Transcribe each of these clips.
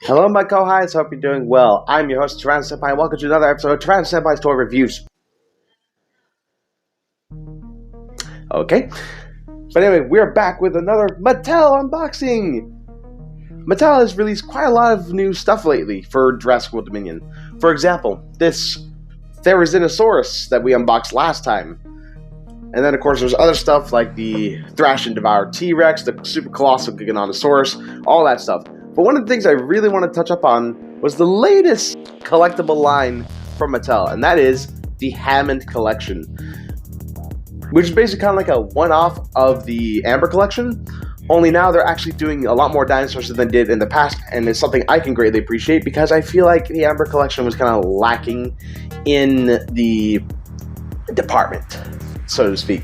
Hello, my co-hosts. Hope you're doing well. I'm your host, Tyrann Senpai, and welcome to another episode of Tyrann Senpai's Toy Reviews. Okay. But anyway, we're back with another Mattel unboxing. Mattel has released quite a lot of new stuff lately for Jurassic World Dominion. For example, this Therizinosaurus that we unboxed last time. And then, of course, there's other stuff like the Thrash and Devour T-Rex, the Super Colossal Giganotosaurus, all that stuff. But one of the things I really want to touch up on was the latest collectible line from Mattel, and that is the Hammond Collection, which is basically kind of like a one-off of the Amber Collection, only now they're actually doing a lot more dinosaurs than they did in the past, and it's something I can greatly appreciate because I feel like the Amber Collection was kind of lacking in the department, so to speak.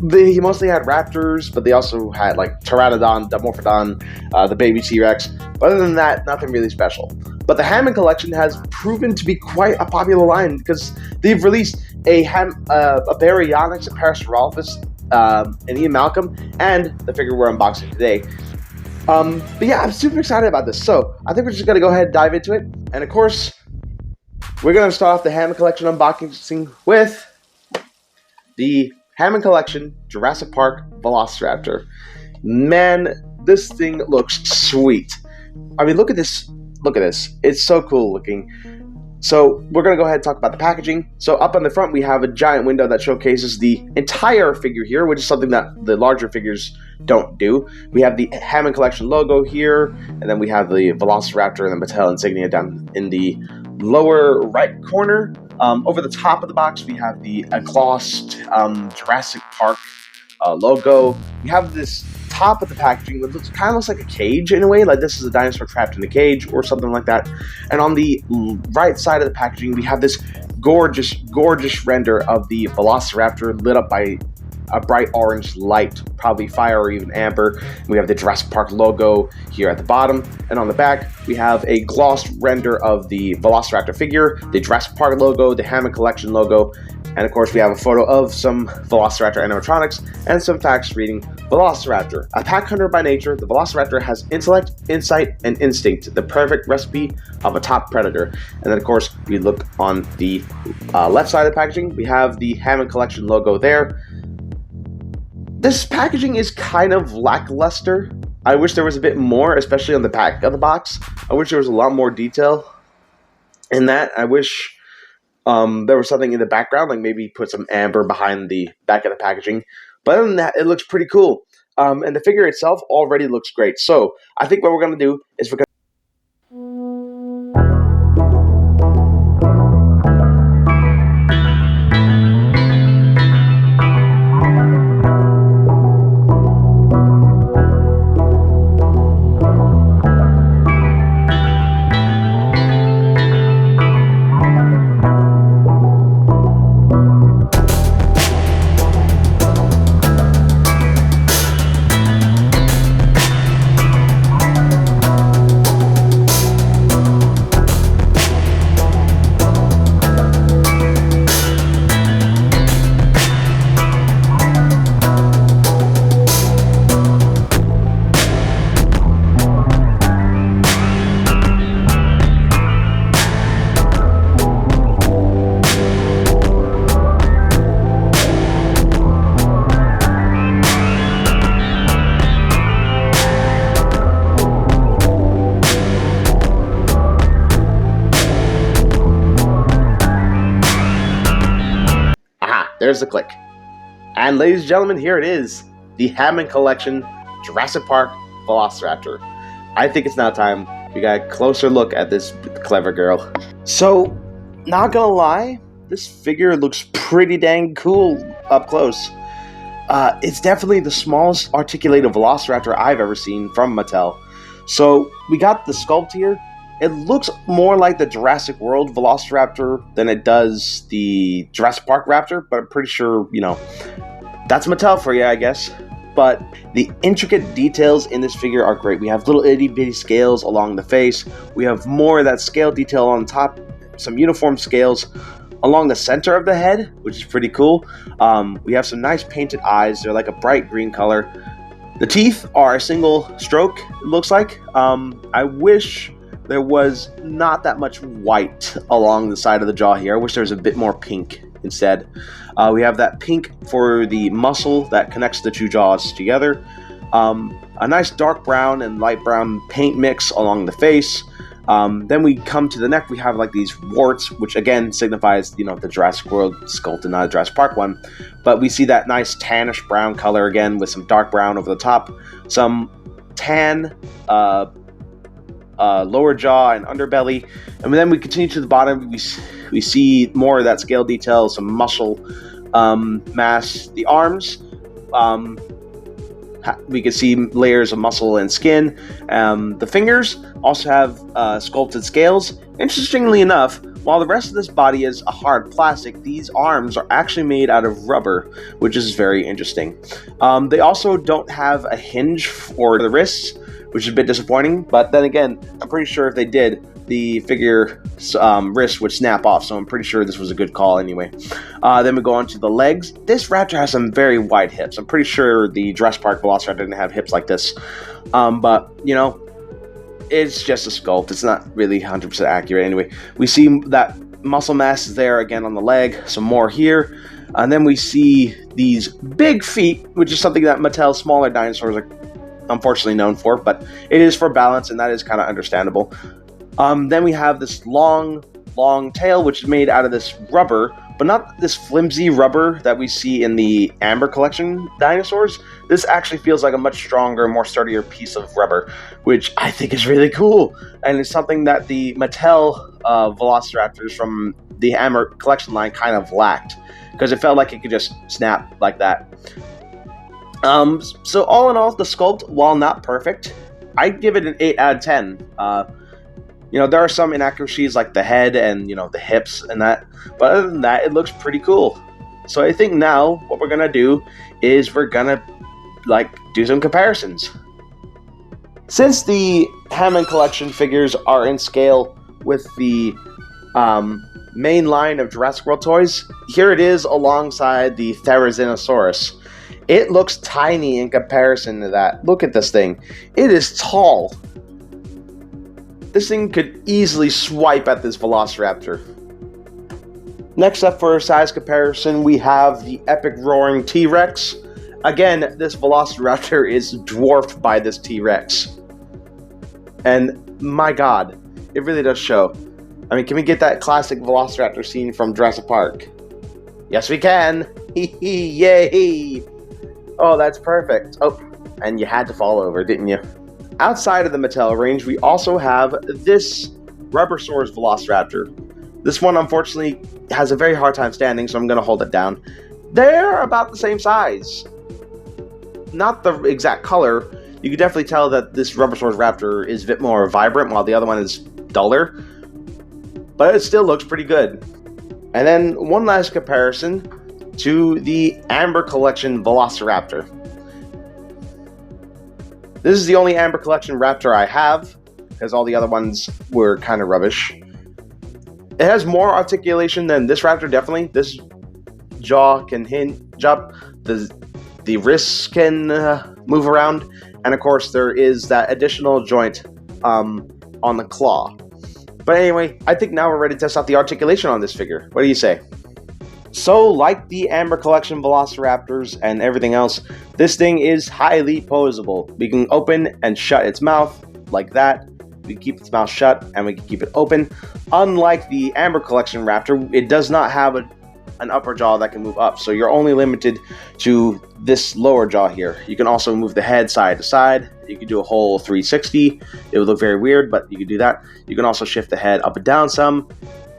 They mostly had raptors, but they also had like Pteranodon, Dimorphodon, the baby T-Rex. But other than that, nothing really special. But the Hammond Collection has proven to be quite a popular line because they've released a Baryonyx, a Parasaurolophus, an Ian Malcolm, and the figure we're unboxing today. But yeah, I'm super excited about this. So I think we're just going to go ahead and dive into it. And of course, we're going to start off the Hammond Collection unboxing with the Hammond Collection Jurassic Park Velociraptor. Man, this thing looks sweet. I mean, look at this. Look at this. It's so cool looking. So we're going to go ahead and talk about the packaging. So up on the front, we have a giant window that showcases the entire figure here, which is something that the larger figures don't do. We have the Hammond Collection logo here, and then we have the Velociraptor and the Mattel insignia down in the lower right corner. Over the top of the box, we have the glossed Jurassic Park logo. We have this top of the packaging that kind of looks like a cage in a way, like this is a dinosaur trapped in a cage or something like that. And on the right side of the packaging, we have this gorgeous render of the Velociraptor lit up by a bright orange light, probably fire or even amber. We have the Jurassic Park logo here at the bottom, and on the back we have a glossed render of the Velociraptor figure, the Jurassic Park logo, the Hammond Collection logo, and of course we have a photo of some Velociraptor animatronics and some facts reading Velociraptor. A pack hunter by nature, the Velociraptor has intellect, insight, and instinct, the perfect recipe of a top predator. And then of course we look on the left side of the packaging, we have the Hammond Collection logo there. This packaging is kind of lackluster. I wish there was a bit more, especially on the back of the box. I wish there was a lot more detail in that. I wish there was something in the background, like maybe put some amber behind the back of the packaging. But other than that, it looks pretty cool. And the figure itself already looks great. So I think what we're going to do is we're going to... There's the click. And ladies and gentlemen, here it is. The Hammond Collection Jurassic Park Velociraptor. I think it's now time we got a closer look at this clever girl. So, not gonna lie, this figure looks pretty dang cool up close. It's definitely the smallest articulated Velociraptor I've ever seen from Mattel. So, we got the sculpt here. It looks more like the Jurassic World Velociraptor than it does the Jurassic Park Raptor, but I'm pretty sure, that's Mattel for you, I guess. But the intricate details in this figure are great. We have little itty-bitty scales along the face. We have more of that scale detail on top, some uniform scales along the center of the head, which is pretty cool. We have some nice painted eyes. They're like a bright green color. The teeth are a single stroke, it looks like. I wish there was not that much white along the side of the jaw here. I wish there was a bit more pink instead. We have that pink for the muscle that connects the two jaws together. A nice dark brown and light brown paint mix along the face. Then we come to the neck. We have like these warts, which again signifies, the Jurassic World sculpt and not a Jurassic Park one. But we see that nice tannish brown color again with some dark brown over the top, some tan lower jaw and underbelly, and then we continue to the bottom. We see more of that scale detail, some muscle mass. The arms, we can see layers of muscle and skin. The fingers also have sculpted scales. Interestingly enough, while the rest of this body is a hard plastic, these arms are actually made out of rubber, which is very interesting. They also don't have a hinge for the wrists, which is a bit disappointing, but then again, I'm pretty sure if they did, the figure wrist would snap off, so I'm pretty sure this was a good call anyway. Then we go on to the legs. This raptor has some very wide hips. I'm pretty sure the Jurassic Park Velociraptor didn't have hips like this, but, it's just a sculpt. It's not really 100% accurate anyway. We see that muscle mass is there again on the leg, some more here, and then we see these big feet, which is something that Mattel's smaller dinosaurs are unfortunately known for, but it is for balance, and that is kind of understandable. Then we have this long tail, which is made out of this rubber, but not this flimsy rubber that we see in the Amber Collection dinosaurs. This actually feels like a much stronger, more sturdier piece of rubber, which I think is really cool, and it's something that the Mattel Velociraptors from the Amber Collection line kind of lacked, because it felt like it could just snap like that. So all in all, the sculpt, while not perfect, I'd give it an 8 out of 10. There are some inaccuracies like the head and, the hips and that, but other than that, it looks pretty cool. So I think now what we're going to do is we're going to, do some comparisons. Since the Hammond Collection figures are in scale with the main line of Jurassic World toys, here it is alongside the Therizinosaurus. It looks tiny in comparison to that. Look at this thing. It is tall. This thing could easily swipe at this Velociraptor. Next up for a size comparison, we have the epic roaring T-Rex. Again, this Velociraptor is dwarfed by this T-Rex. And my god, it really does show. I mean, can we get that classic Velociraptor scene from Jurassic Park? Yes, we can. Yay! Oh, that's perfect. Oh, and you had to fall over, didn't you? Outside of the Mattel range, we also have this Rubbersaurus Velociraptor. This one, unfortunately, has a very hard time standing, so I'm going to hold it down. They're about the same size. Not the exact color. You can definitely tell that this Rubbersaurus Raptor is a bit more vibrant, while the other one is duller. But it still looks pretty good. And then one last comparison to the Amber Collection Velociraptor. This is the only Amber Collection Raptor I have, because all the other ones were kind of rubbish. It has more articulation than this Raptor, definitely. This jaw can hinge up, the wrists can move around, and of course there is that additional joint on the claw. But anyway, I think now we're ready to test out the articulation on this figure. What do you say? So, like the Amber Collection Velociraptors and everything else, this thing is highly posable. We can open and shut its mouth like that. We can keep its mouth shut and we can keep it open. Unlike the Amber Collection Raptor, it does not have an upper jaw that can move up, so you're only limited to this lower jaw here. You can also move the head side to side. You can do a whole 360. It would look very weird, but you can do that. You can also shift the head up and down some.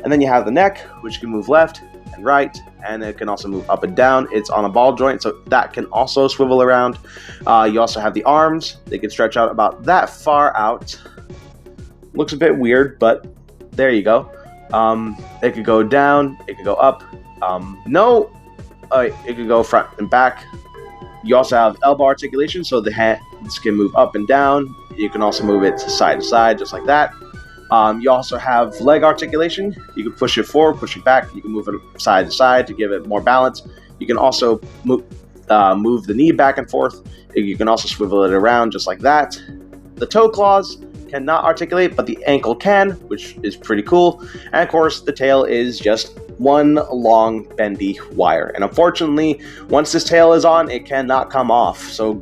And then you have the neck, which can move left and right, and it can also move up and down. It's on a ball joint, so that can also swivel around. You also have the arms. They can stretch out about that far out. Looks a bit weird, but there you go. It could go down, it could go up. It could go front and back. You also have elbow articulation, so the hands can move up and down. You can also move it to side, just like that. You also have leg articulation. You can push it forward, push it back. You can move it side to side to give it more balance. You can also move the knee back and forth. You can also swivel it around just like that. The toe claws cannot articulate, but the ankle can, which is pretty cool. And of course, the tail is just one long bendy wire. And unfortunately, once this tail is on, it cannot come off. So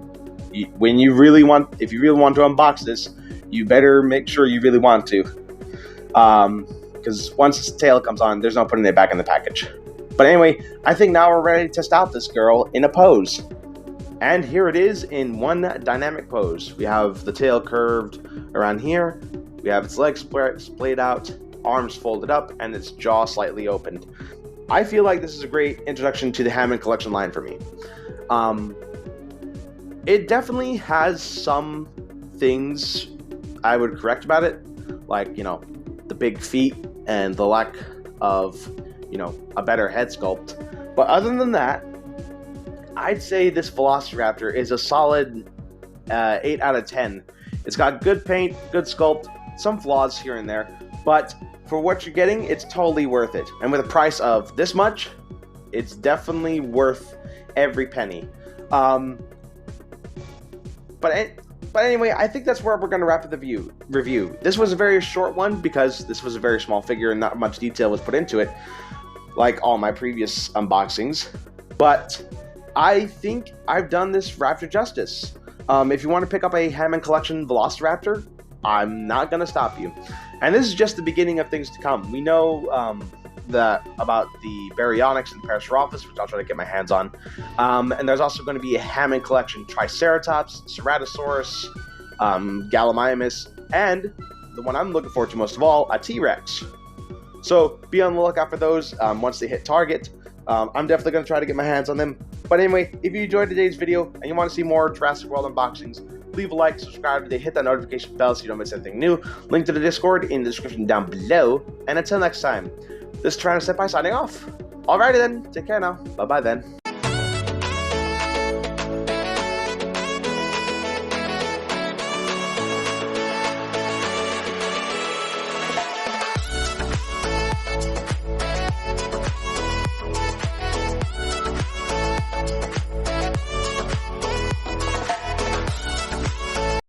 when you really want, if you really want to unbox this, you better make sure you really want to. Because once this tail comes on, there's no putting it back in the package. But anyway, I think now we're ready to test out this girl in a pose. And here it is in one dynamic pose. We have the tail curved around here. We have its legs splayed out, arms folded up, and its jaw slightly opened. I feel like this is a great introduction to the Hammond Collection line for me. It definitely has some things I would correct about it, like, the big feet and the lack of, a better head sculpt. But other than that, I'd say this Velociraptor is a solid 8 out of 10. It's got good paint, good sculpt, some flaws here and there, but for what you're getting, it's totally worth it. And with a price of this much, it's definitely worth every penny. But anyway, I think that's where we're going to wrap up the review. This was a very short one because this was a very small figure and not much detail was put into it, like all my previous unboxings. But I think I've done this Raptor justice. If you want to pick up a Hammond Collection Velociraptor, I'm not going to stop you. And this is just the beginning of things to come. We know about the Baryonyx and Velociraptors, which I'll try to get my hands on. And there's also going to be a Hammond Collection Triceratops, Ceratosaurus, Gallimimus, and the one I'm looking forward to most of all, a T-Rex. So be on the lookout for those once they hit Target. I'm definitely going to try to get my hands on them. But anyway, if you enjoyed today's video and you want to see more Jurassic World unboxings, leave a like, subscribe today, hit that notification bell so you don't miss anything new. Link to the Discord in the description down below. And until next time, this is Tyrannosaurus signing off. Alrighty then, take care now. Bye-bye then.